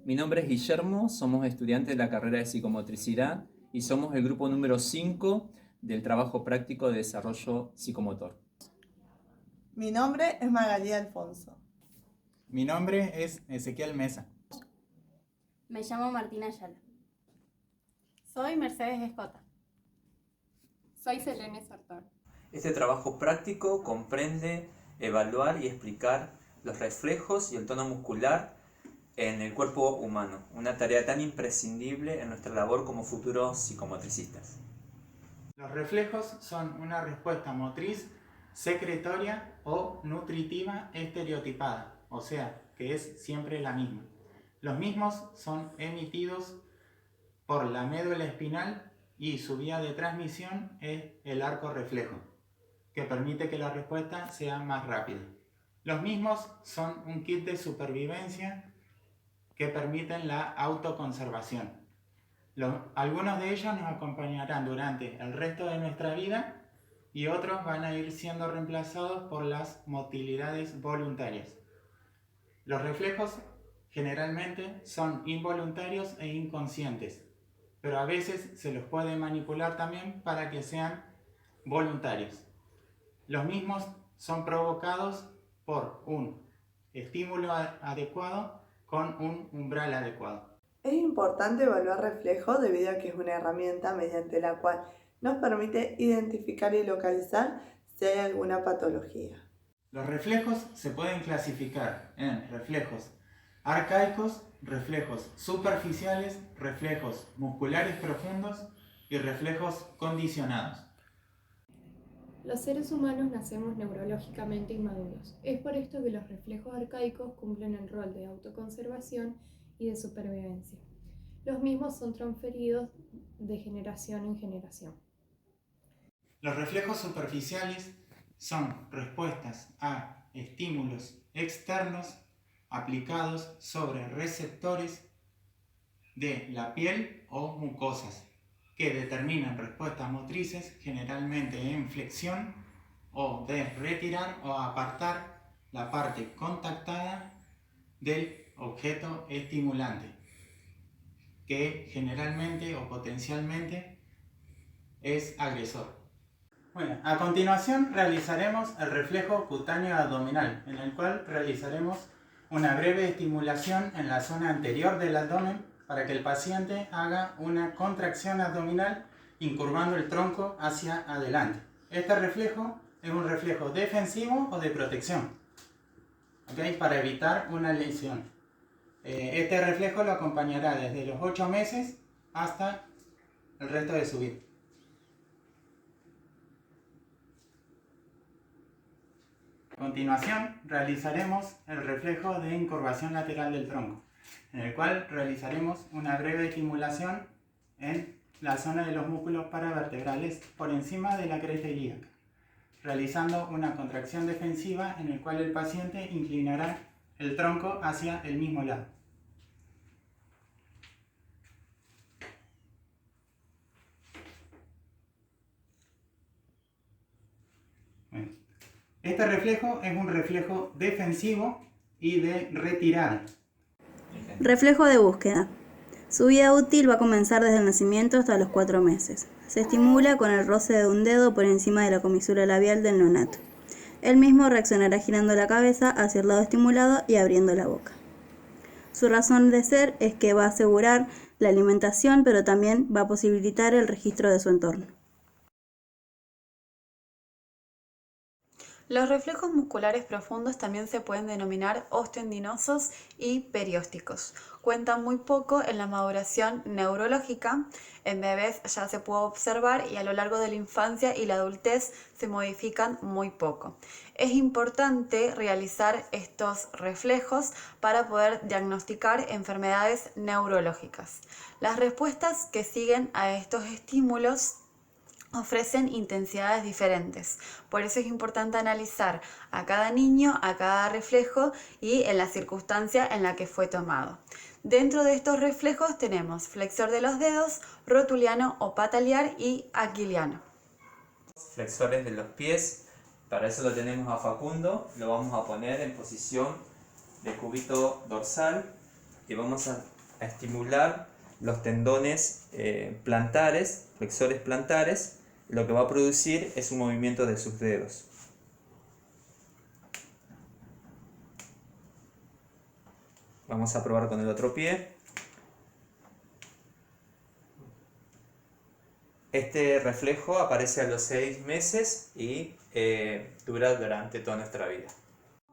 Mi nombre es Guillermo, somos estudiantes de la carrera de psicomotricidad y somos el grupo número 5 del trabajo práctico de desarrollo psicomotor. Mi nombre es Magalí Alfonso. Mi nombre es Ezequiel Mesa. Me llamo Martina Ayala. Soy Mercedes Escota. Soy Selene Sartor. Este trabajo práctico comprende evaluar y explicar los reflejos y el tono muscular en el cuerpo humano, una tarea tan imprescindible en nuestra labor como futuros psicomotricistas. Los reflejos son una respuesta motriz secretoria o nutritiva estereotipada, o sea, que es siempre la misma. Los mismos son emitidos por la médula espinal y su vía de transmisión es el arco reflejo, que permite que la respuesta sea más rápida. Los mismos son un kit de supervivencia que permiten la autoconservación. Algunos de ellos nos acompañarán durante el resto de nuestra vida y otros van a ir siendo reemplazados por las motilidades voluntarias. Los reflejos generalmente son involuntarios e inconscientes, pero a veces se los puede manipular también para que sean voluntarios. Los mismos son provocados por un estímulo adecuado con un umbral adecuado. Es importante evaluar reflejos debido a que es una herramienta mediante la cual nos permite identificar y localizar si hay alguna patología. Los reflejos se pueden clasificar en reflejos arcaicos, reflejos superficiales, reflejos musculares profundos y reflejos condicionados. Los seres humanos nacemos neurológicamente inmaduros. Es por esto que los reflejos arcaicos cumplen el rol de autoconservación y de supervivencia. Los mismos son transferidos de generación en generación. Los reflejos superficiales son respuestas a estímulos externos aplicados sobre receptores de la piel o mucosas, que determinan respuestas motrices generalmente en flexión o de retirar o apartar la parte contactada del objeto estimulante, que generalmente o potencialmente es agresor. Bueno, a continuación realizaremos el reflejo cutáneo abdominal, en el cual realizaremos una breve estimulación en la zona anterior del abdomen para que el paciente haga una contracción abdominal incurvando el tronco hacia adelante. Este reflejo es un reflejo defensivo o de protección, ¿okay? Para evitar una lesión. Este reflejo lo acompañará desde los 8 meses hasta el resto de su vida. A continuación realizaremos el reflejo de incurvación lateral del tronco, en el cual realizaremos una breve estimulación en la zona de los músculos paravertebrales por encima de la cresta ilíaca, realizando una contracción defensiva en el cual el paciente inclinará el tronco hacia el mismo lado. Bueno, este reflejo es un reflejo defensivo y de retirada. Reflejo de búsqueda. Su vida útil va a comenzar desde el nacimiento hasta los 4 meses. Se estimula con el roce de un dedo por encima de la comisura labial del neonato. El mismo reaccionará girando la cabeza hacia el lado estimulado y abriendo la boca. Su razón de ser es que va a asegurar la alimentación, pero también va a posibilitar el registro de su entorno. Los reflejos musculares profundos también se pueden denominar osteoendinosos y periósticos. Cuentan muy poco en la maduración neurológica. En bebés ya se puede observar y a lo largo de la infancia y la adultez se modifican muy poco. Es importante realizar estos reflejos para poder diagnosticar enfermedades neurológicas. Las respuestas que siguen a estos estímulos ofrecen intensidades diferentes. Por eso es importante analizar a cada niño, a cada reflejo y en la circunstancia en la que fue tomado. Dentro de estos reflejos tenemos flexor de los dedos, rotuliano o patalear y aquiliano. Flexores de los pies, para eso lo tenemos a Facundo, lo vamos a poner en posición de cúbito dorsal y vamos a a estimular los tendones plantares, flexores plantares. Lo que va a producir es un movimiento de sus dedos. Vamos a probar con el otro pie. Este reflejo aparece a los 6 meses y dura durante toda nuestra vida.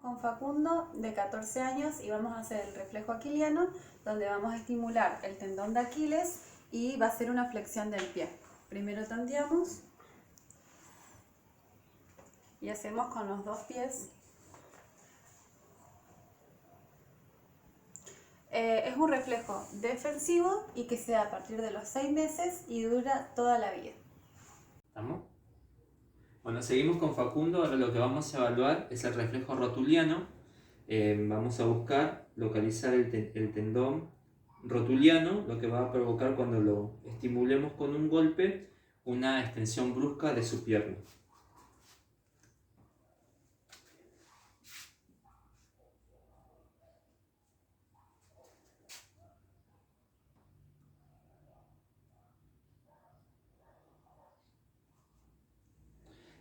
Con Facundo, de 14 años, y vamos a hacer el reflejo aquiliano, donde vamos a estimular el tendón de Aquiles y va a ser una flexión del pie. Primero tandeamos y hacemos con los dos pies. Es un reflejo defensivo y que se da a partir de los 6 meses y dura toda la vida. ¿Estamos? Bueno, seguimos con Facundo. Ahora lo que vamos a evaluar es el reflejo rotuliano. Vamos a buscar localizar el tendón rotuliano, lo que va a provocar cuando lo estimulemos con un golpe, una extensión brusca de su pierna.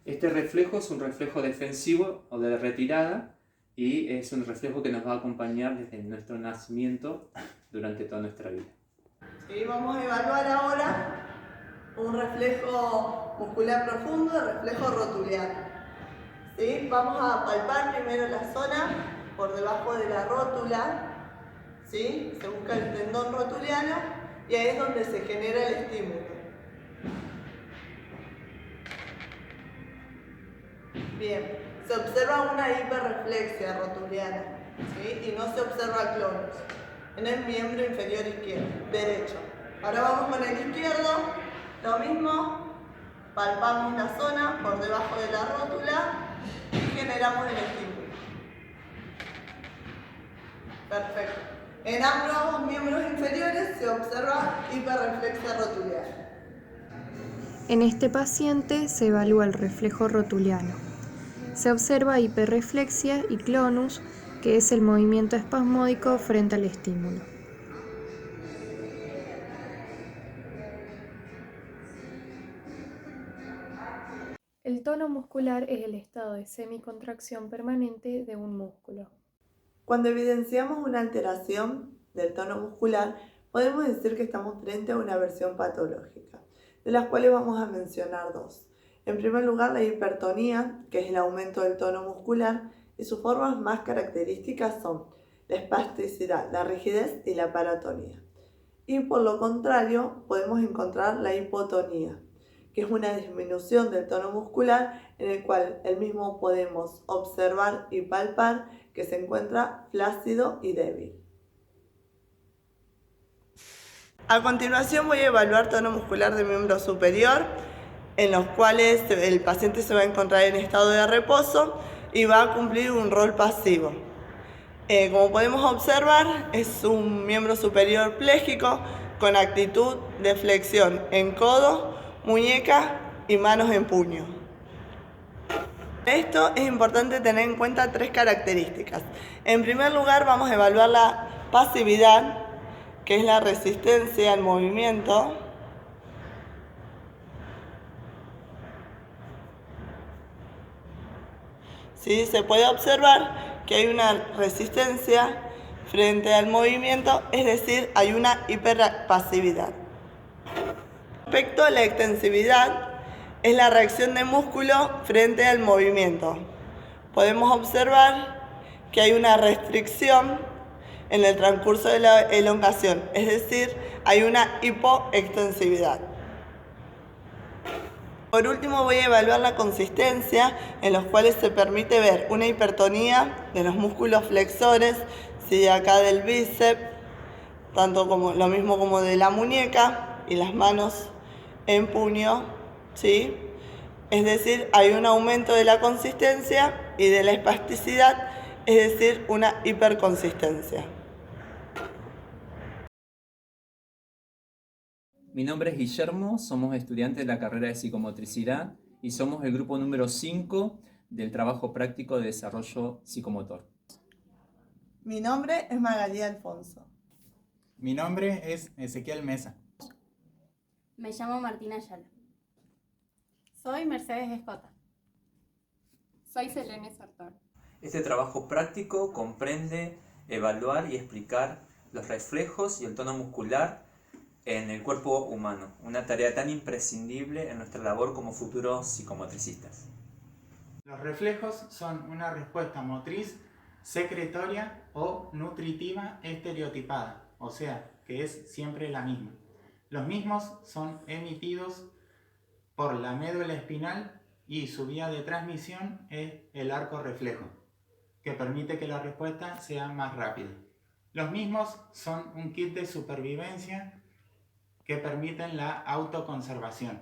Este reflejo es un reflejo defensivo o de retirada y es un reflejo que nos va a acompañar desde nuestro nacimiento durante toda nuestra vida. Sí, vamos a evaluar ahora un reflejo muscular profundo, el reflejo rotuliano. ¿Sí? Vamos a palpar primero la zona por debajo de la rótula. ¿Sí? Se busca el tendón rotuliano y ahí es donde se genera el estímulo. Bien, se observa una hiperreflexia rotuliana, ¿sí? Y no se observa clonus en el miembro inferior izquierdo, derecho. Ahora vamos con el izquierdo, lo mismo, palpamos la zona por debajo de la rótula y generamos el estímulo. Perfecto. En ambos miembros inferiores se observa hiperreflexia rotuliana. En este paciente se evalúa el reflejo rotuliano. Se observa hiperreflexia y clonus, que es el movimiento espasmódico frente al estímulo. El tono muscular es el estado de semicontracción permanente de un músculo. Cuando evidenciamos una alteración del tono muscular, podemos decir que estamos frente a una versión patológica, de las cuales vamos a mencionar dos. En primer lugar, la hipertonía, que es el aumento del tono muscular, y sus formas más características son la espasticidad, la rigidez y la paratonía. Y por lo contrario, podemos encontrar la hipotonía, que es una disminución del tono muscular en el cual el mismo podemos observar y palpar que se encuentra flácido y débil. A continuación voy a evaluar tono muscular del miembro superior, en los cuales el paciente se va a encontrar en estado de reposo y va a cumplir un rol pasivo. Como podemos observar, es un miembro superior pléjico con actitud de flexión en codo, muñeca y manos en puño. Esto es importante tener en cuenta tres características. En primer lugar, vamos a evaluar la pasividad, que es la resistencia al movimiento. ¿Sí? Se puede observar que hay una resistencia frente al movimiento, es decir, hay una hiperpasividad. Respecto a la extensividad, es la reacción del músculo frente al movimiento. Podemos observar que hay una restricción en el transcurso de la elongación, es decir, hay una hipoextensividad. Por último, voy a evaluar la consistencia, en los cuales se permite ver una hipertonía de los músculos flexores, ¿sí? Acá del bíceps, tanto como lo mismo como de la muñeca y las manos en puño, ¿sí? Es decir, hay un aumento de la consistencia y de la espasticidad, es decir, una hiperconsistencia. Mi nombre es Guillermo, somos estudiantes de la carrera de psicomotricidad y somos el grupo número 5 del trabajo práctico de desarrollo psicomotor. Mi nombre es Magalí Alfonso. Mi nombre es Ezequiel Mesa. Me llamo Martina Ayala. Soy Mercedes Escota. Soy Selene Sartor. Este trabajo práctico comprende evaluar y explicar los reflejos y el tono muscular en el cuerpo humano, una tarea tan imprescindible en nuestra labor como futuros psicomotricistas. Los reflejos son una respuesta motriz secretoria o nutritiva estereotipada, o sea, que es siempre la misma. Los mismos son emitidos por la médula espinal y su vía de transmisión es el arco reflejo, que permite que la respuesta sea más rápida. Los mismos son un kit de supervivencia que permiten la autoconservación.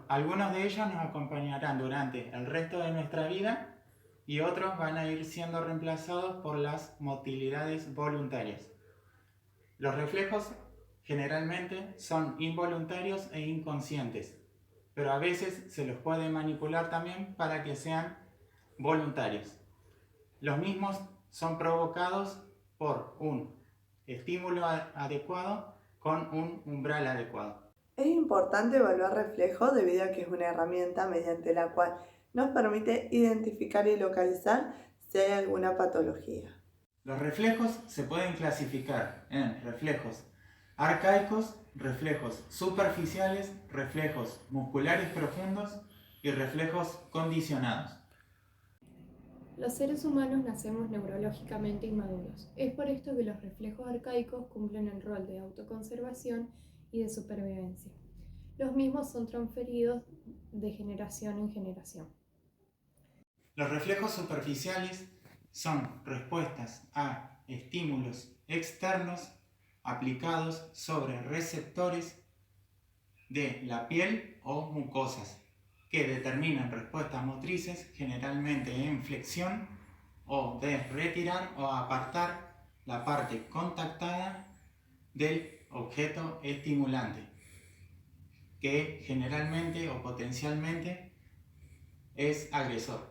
Algunos de ellos nos acompañarán durante el resto de nuestra vida y otros van a ir siendo reemplazados por las motilidades voluntarias. Los reflejos generalmente son involuntarios e inconscientes, pero a veces se los puede manipular también para que sean voluntarios. Los mismos son provocados por un estímulo adecuado con un umbral adecuado. Es importante evaluar reflejos debido a que es una herramienta mediante la cual nos permite identificar y localizar si hay alguna patología. Los reflejos se pueden clasificar en reflejos arcaicos, reflejos superficiales, reflejos musculares profundos y reflejos condicionados. Los seres humanos nacemos neurológicamente inmaduros. Es por esto que los reflejos arcaicos cumplen el rol de autoconservación y de supervivencia. Los mismos son transferidos de generación en generación. Los reflejos superficiales son respuestas a estímulos externos aplicados sobre receptores de la piel o mucosas, que determinan respuestas motrices generalmente en flexión o de retirar o apartar la parte contactada del objeto estimulante, que generalmente o potencialmente es agresor.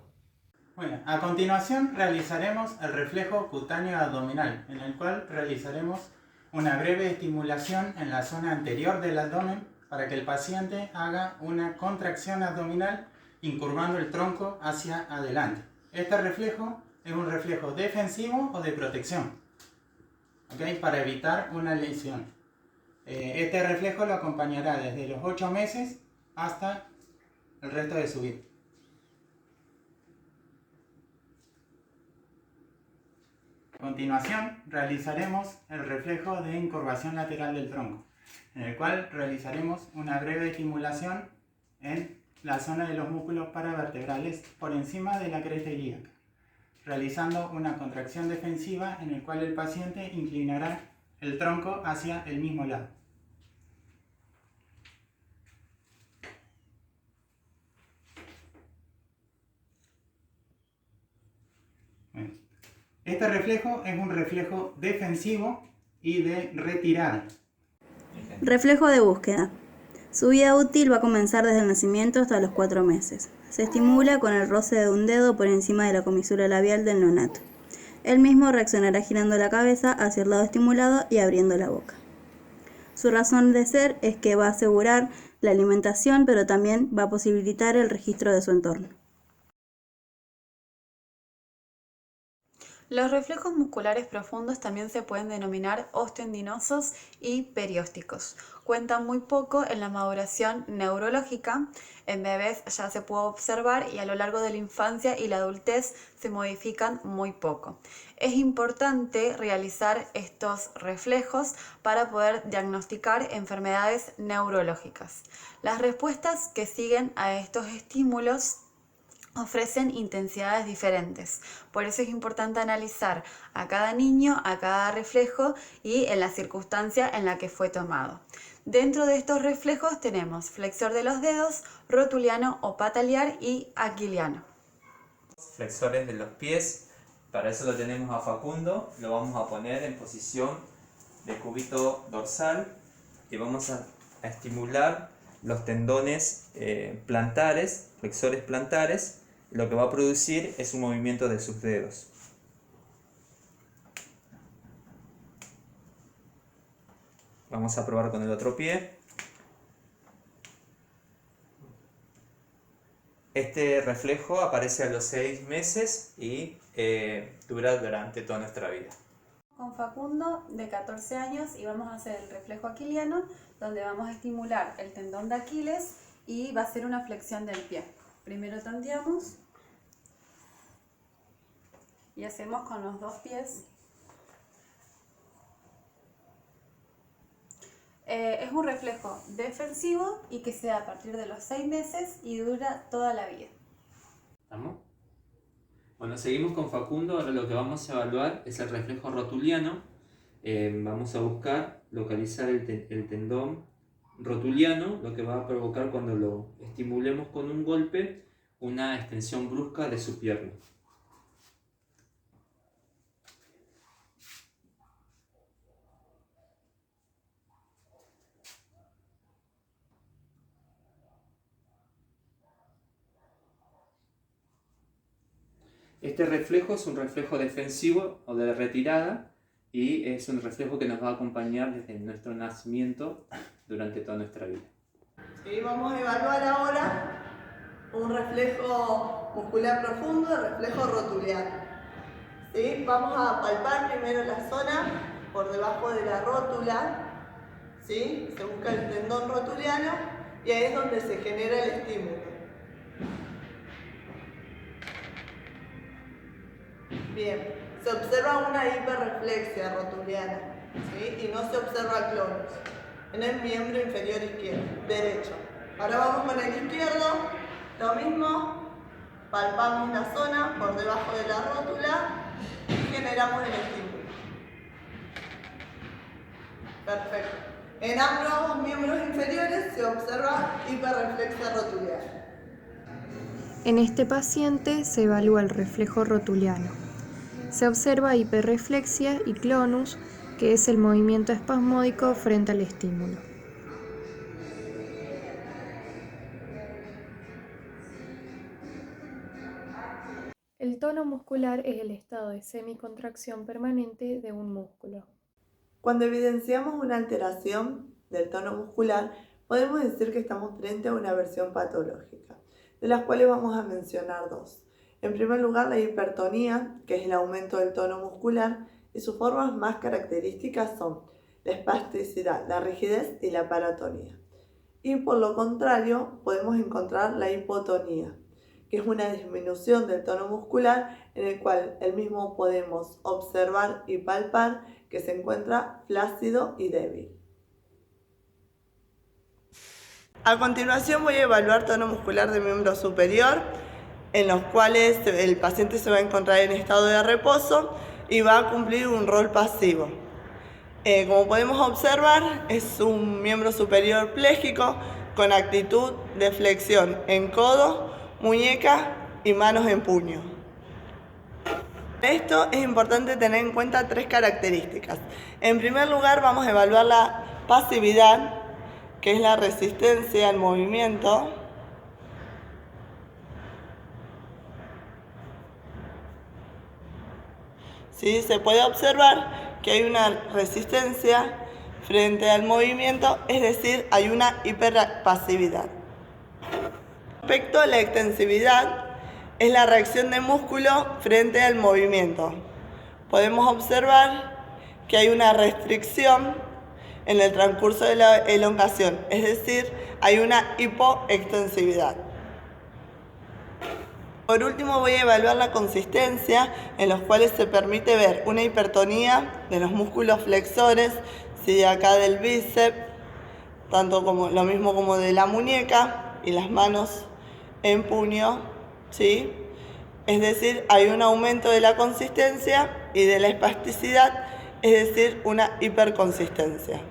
Bueno, a continuación realizaremos el reflejo cutáneo abdominal, en el cual realizaremos una breve estimulación en la zona anterior del abdomen para que el paciente haga una contracción abdominal incurvando el tronco hacia adelante. Este reflejo es un reflejo defensivo o de protección, ¿okay? Para evitar una lesión. Este reflejo lo acompañará desde los 8 meses hasta el resto de su vida. A continuación realizaremos el reflejo de incurvación lateral del tronco, en el cual realizaremos una breve estimulación en la zona de los músculos paravertebrales por encima de la cresta ilíaca, realizando una contracción defensiva en el cual el paciente inclinará el tronco hacia el mismo lado. Bueno, este reflejo es un reflejo defensivo y de retirada. Reflejo de búsqueda. Su vida útil va a comenzar desde el nacimiento hasta los 4 meses. Se estimula con el roce de un dedo por encima de la comisura labial del neonato. El mismo reaccionará girando la cabeza hacia el lado estimulado y abriendo la boca. Su razón de ser es que va a asegurar la alimentación, pero también va a posibilitar el registro de su entorno. Los reflejos musculares profundos también se pueden denominar osteoendinosos y periósticos. Cuentan muy poco en la maduración neurológica. En bebés ya se puede observar y a lo largo de la infancia y la adultez se modifican muy poco. Es importante realizar estos reflejos para poder diagnosticar enfermedades neurológicas. Las respuestas que siguen a estos estímulos ofrecen intensidades diferentes. Por eso es importante analizar a cada niño, a cada reflejo y en la circunstancia en la que fue tomado. Dentro de estos reflejos tenemos flexor de los dedos, rotuliano o patalear y aquiliano. Flexores de los pies, para eso lo tenemos a Facundo, lo vamos a poner en posición de cúbito dorsal y vamos a estimular los tendones plantares, flexores plantares. Lo que va a producir es un movimiento de sus dedos. Vamos a probar con el otro pie. Este reflejo aparece a los 6 meses y dura durante toda nuestra vida. Con Facundo, de 14 años, y vamos a hacer el reflejo aquiliano, donde vamos a estimular el tendón de Aquiles y va a ser una flexión del pie. Primero tanteamos y hacemos con los dos pies. Es un reflejo defensivo y que se da a partir de los 6 meses y dura toda la vida. ¿Estamos? Bueno, seguimos con Facundo. Ahora lo que vamos a evaluar es el reflejo rotuliano. Vamos a buscar localizar el tendón rotuliano, lo que va a provocar cuando lo estimulemos con un golpe una extensión brusca de su pierna. Este reflejo es un reflejo defensivo o de retirada y es un reflejo que nos va a acompañar desde nuestro nacimiento durante toda nuestra vida. ¿Sí? Vamos a evaluar ahora un reflejo muscular profundo, el reflejo rotuliano. ¿Sí? Vamos a palpar primero la zona por debajo de la rótula. ¿Sí? Se busca el tendón rotuliano y ahí es donde se genera el estímulo. Bien, se observa una hiperreflexia rotuliana, ¿sí? Y no se observa clonus en el miembro inferior izquierdo, derecho. Ahora vamos con el izquierdo, lo mismo, palpamos la zona por debajo de la rótula y generamos el estímulo. Perfecto. En ambos miembros inferiores se observa hiperreflexia rotuliana. En este paciente se evalúa el reflejo rotuliano. Se observa hiperreflexia y clonus, que es el movimiento espasmódico frente al estímulo. El tono muscular es el estado de semicontracción permanente de un músculo. Cuando evidenciamos una alteración del tono muscular, podemos decir que estamos frente a una versión patológica, de las cuales vamos a mencionar dos. En primer lugar, la hipertonía, que es el aumento del tono muscular, y sus formas más características son la espasticidad, la rigidez y la paratonía. Y por lo contrario, podemos encontrar la hipotonía, que es una disminución del tono muscular en el cual el mismo podemos observar y palpar que se encuentra flácido y débil. A continuación voy a evaluar tono muscular del miembro superior, en los cuales el paciente se va a encontrar en estado de reposo y va a cumplir un rol pasivo. Como podemos observar, es un miembro superior pléjico con actitud de flexión en codo, muñeca y manos en puño. Esto es importante tener en cuenta tres características. En primer lugar, vamos a evaluar la pasividad, que es la resistencia al movimiento. ¿Sí? Se puede observar que hay una resistencia frente al movimiento, es decir, hay una hiperpasividad. Respecto a la extensividad, es la reacción del músculo frente al movimiento. Podemos observar que hay una restricción en el transcurso de la elongación, es decir, hay una hipoextensividad. Por último, voy a evaluar la consistencia, en los cuales se permite ver una hipertonía de los músculos flexores, ¿sí? Acá del bíceps, tanto como lo mismo como de la muñeca y las manos en puño, ¿sí? Es decir, hay un aumento de la consistencia y de la espasticidad, es decir, una hiperconsistencia.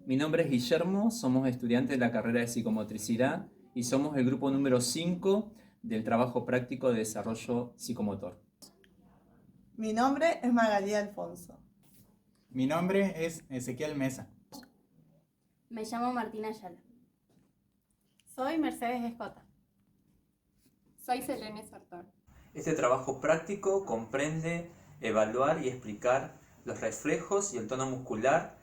Mi nombre es Guillermo, somos estudiantes de la carrera de psicomotricidad y somos el grupo número 5 del trabajo práctico de desarrollo psicomotor. Mi nombre es Magalí Alfonso. Mi nombre es Ezequiel Mesa. Me llamo Martina Ayala. Soy Mercedes Escota. Soy Selene Sartor. Este trabajo práctico comprende evaluar y explicar los reflejos y el tono muscular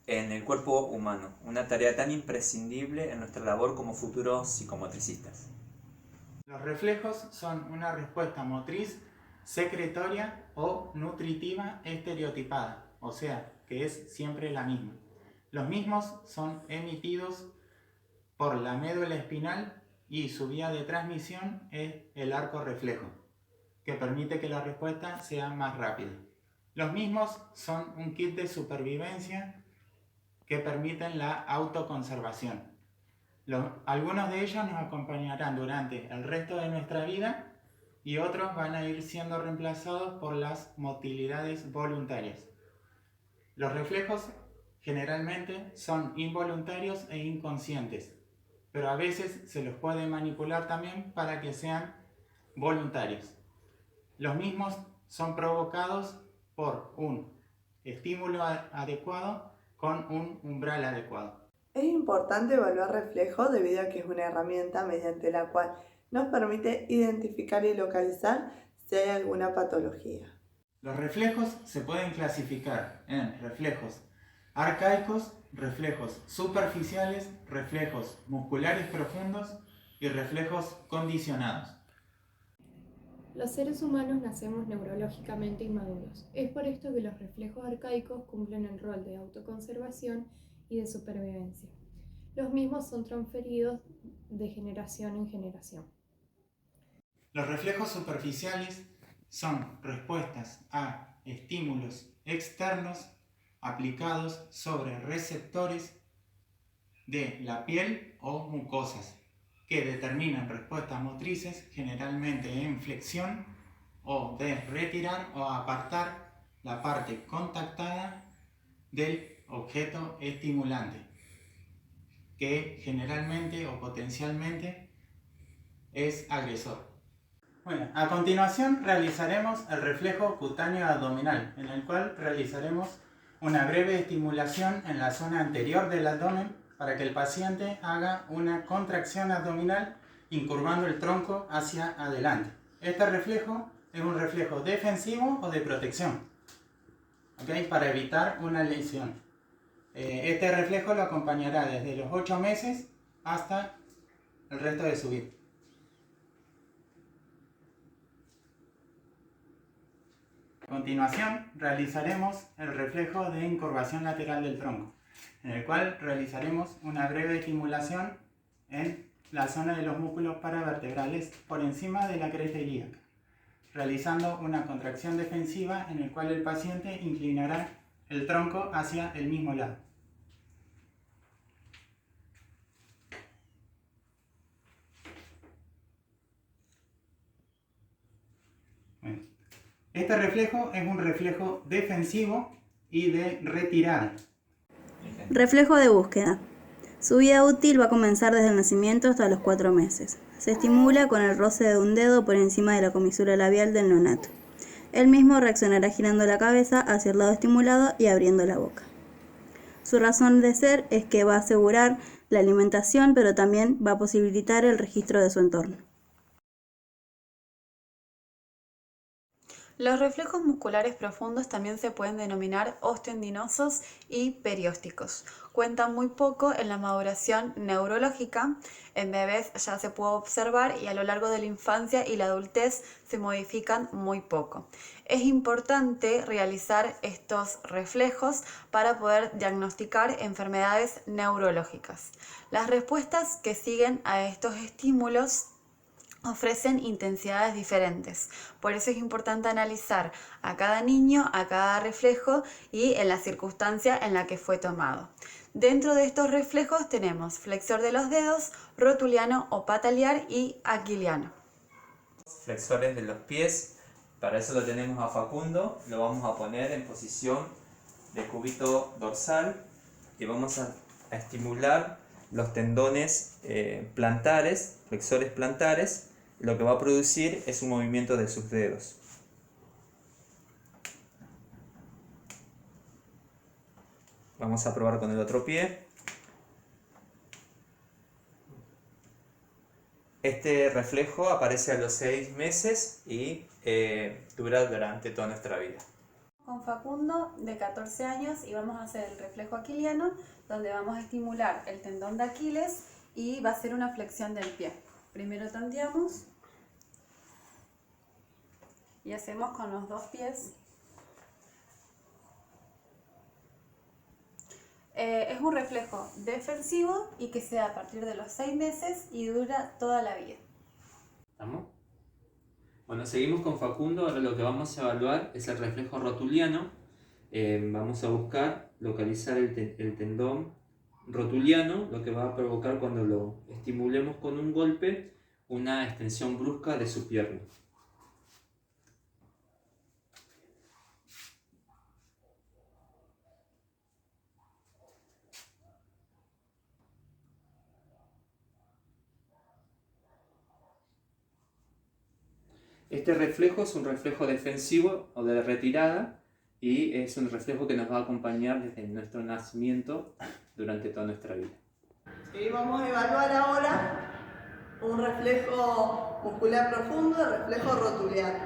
en el cuerpo humano, una tarea tan imprescindible en nuestra labor como futuros psicomotricistas. Los reflejos son una respuesta motriz secretoria o nutritiva estereotipada, o sea, que es siempre la misma. Los mismos son emitidos por la médula espinal y su vía de transmisión es el arco reflejo, que permite que la respuesta sea más rápida. Los mismos son un kit de supervivencia que permiten la autoconservación. Algunos de ellos nos acompañarán durante el resto de nuestra vida y otros van a ir siendo reemplazados por las motilidades voluntarias. Los reflejos generalmente son involuntarios e inconscientes, pero a veces se los puede manipular también para que sean voluntarios. Los mismos son provocados por un estímulo adecuado con un umbral adecuado. Es importante evaluar reflejos debido a que es una herramienta mediante la cual nos permite identificar y localizar si hay alguna patología. Los reflejos se pueden clasificar en reflejos arcaicos, reflejos superficiales, reflejos musculares profundos y reflejos condicionados. Los seres humanos nacemos neurológicamente inmaduros. Es por esto que los reflejos arcaicos cumplen el rol de autoconservación y de supervivencia. Los mismos son transferidos de generación en generación. Los reflejos superficiales son respuestas a estímulos externos aplicados sobre receptores de la piel o mucosas, que determinan respuestas motrices generalmente en flexión o de retirar o apartar la parte contactada del objeto estimulante, que generalmente o potencialmente es agresor. Bueno, a continuación realizaremos el reflejo cutáneo abdominal, en el cual realizaremos una breve estimulación en la zona anterior del abdomen para que el paciente haga una contracción abdominal incurvando el tronco hacia adelante. Este reflejo es un reflejo defensivo o de protección, ¿okay? Para evitar una lesión. Este reflejo lo acompañará desde los 8 meses hasta el resto de su vida. A continuación realizaremos el reflejo de incurvación lateral del tronco, en el cual realizaremos una breve estimulación en la zona de los músculos paravertebrales por encima de la cresta ilíaca, realizando una contracción defensiva en el cual el paciente inclinará el tronco hacia el mismo lado. Bueno, este reflejo es un reflejo defensivo y de retirada. Reflejo de búsqueda. Su vida útil va a comenzar desde el nacimiento hasta los 4 meses. Se estimula con el roce de un dedo por encima de la comisura labial del neonato. El mismo reaccionará girando la cabeza hacia el lado estimulado y abriendo la boca. Su razón de ser es que va a asegurar la alimentación, pero también va a posibilitar el registro de su entorno. Los reflejos musculares profundos también se pueden denominar osteoendinosos y periósticos. Cuentan muy poco en la maduración neurológica. En bebés ya se puede observar y a lo largo de la infancia y la adultez se modifican muy poco. Es importante realizar estos reflejos para poder diagnosticar enfermedades neurológicas. Las respuestas que siguen a estos estímulos ofrecen intensidades diferentes. Por eso es importante analizar a cada niño, a cada reflejo y en la circunstancia en la que fue tomado. Dentro de estos reflejos tenemos flexor de los dedos, rotuliano o patalear y aquiliano. Flexores de los pies, para eso lo tenemos a Facundo, lo vamos a poner en posición de cúbito dorsal y vamos a estimular los tendones plantares, flexores plantares. Lo que va a producir es un movimiento de sus dedos. Vamos a probar con el otro pie. Este reflejo aparece a los 6 meses y dura durante toda nuestra vida. Con Facundo, de 14 años, y vamos a hacer el reflejo aquiliano, donde vamos a estimular el tendón de Aquiles y va a ser una flexión del pie. Primero tandeamos y hacemos con los dos pies. Es un reflejo defensivo y que se da a partir de los 6 meses y dura toda la vida. ¿Estamos? Bueno, seguimos con Facundo. Ahora lo que vamos a evaluar es el reflejo rotuliano. Vamos a buscar localizar el tendón rotuliano, lo que va a provocar cuando lo estimulemos con un golpe, una extensión brusca de su pierna. Este reflejo es un reflejo defensivo o de retirada y es un reflejo que nos va a acompañar desde nuestro nacimiento durante toda nuestra vida. Sí, vamos a evaluar ahora un reflejo muscular profundo, el reflejo rotuliano.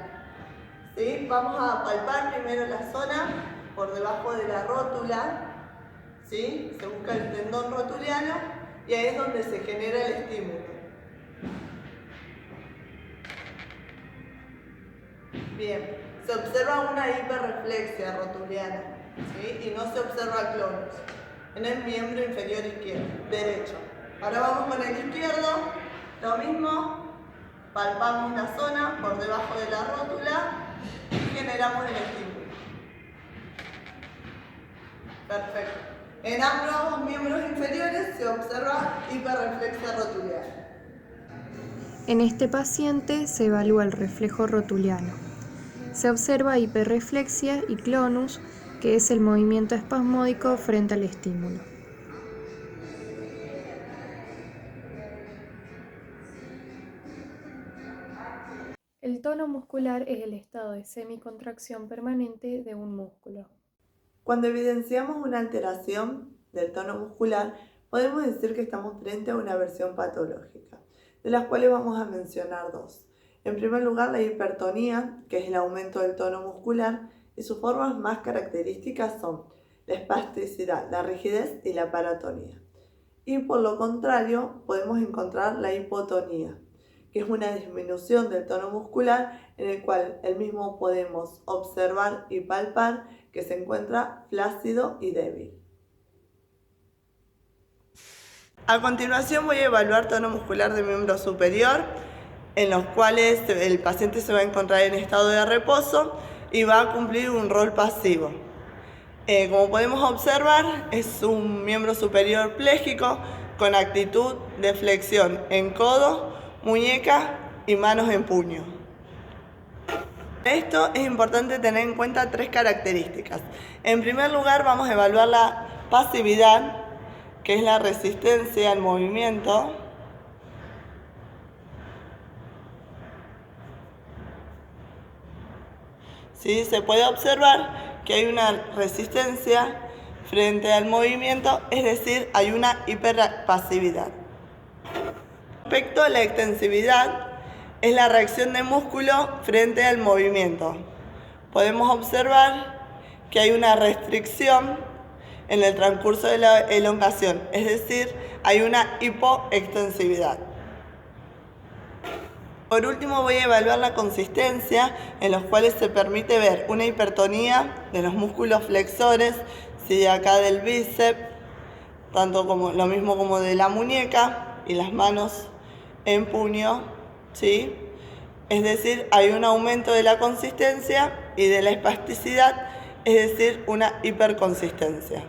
¿Sí? Vamos a palpar primero la zona por debajo de la rótula. ¿Sí? Se busca el tendón rotuliano y ahí es donde se genera el estímulo. Bien, se observa una hiperreflexia rotuliana, ¿sí? Y no se observa clonus en el miembro inferior izquierdo, derecho. Ahora vamos con el izquierdo, lo mismo, palpamos la zona por debajo de la rótula y generamos el estímulo. Perfecto. En ambos miembros inferiores se observa hiperreflexia rotuliana. En este paciente se evalúa el reflejo rotuliano. Se observa hiperreflexia y clonus, que es el movimiento espasmódico frente al estímulo. El tono muscular es el estado de semicontracción permanente de un músculo. Cuando evidenciamos una alteración del tono muscular, podemos decir que estamos frente a una versión patológica, de las cuales vamos a mencionar dos. En primer lugar, la hipertonía, que es el aumento del tono muscular, y sus formas más características son la espasticidad, la rigidez y la paratonía. Y por lo contrario, podemos encontrar la hipotonía, que es una disminución del tono muscular en el cual el mismo podemos observar y palpar que se encuentra flácido y débil. A continuación voy a evaluar tono muscular del miembro superior, en los cuales el paciente se va a encontrar en estado de reposo y va a cumplir un rol pasivo. Como podemos observar, es un miembro superior pléjico con actitud de flexión en codo, muñeca y manos en puño. Esto es importante tener en cuenta 3 características. En primer lugar, vamos a evaluar la pasividad, que es la resistencia al movimiento. ¿Sí? Se puede observar que hay una resistencia frente al movimiento, es decir, hay una hiperpasividad. Respecto a la extensividad, es la reacción del músculo frente al movimiento. Podemos observar que hay una restricción en el transcurso de la elongación, es decir, hay una hipoextensividad. Por último, voy a evaluar la consistencia, en los cuales se permite ver una hipertonía de los músculos flexores, ¿sí? Acá del bíceps, tanto como lo mismo como de la muñeca y las manos en puño, ¿sí? Es decir, hay un aumento de la consistencia y de la espasticidad, es decir, una hiperconsistencia.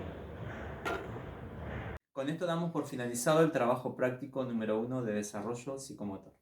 Con esto damos por finalizado el trabajo práctico número 1 de desarrollo psicomotor.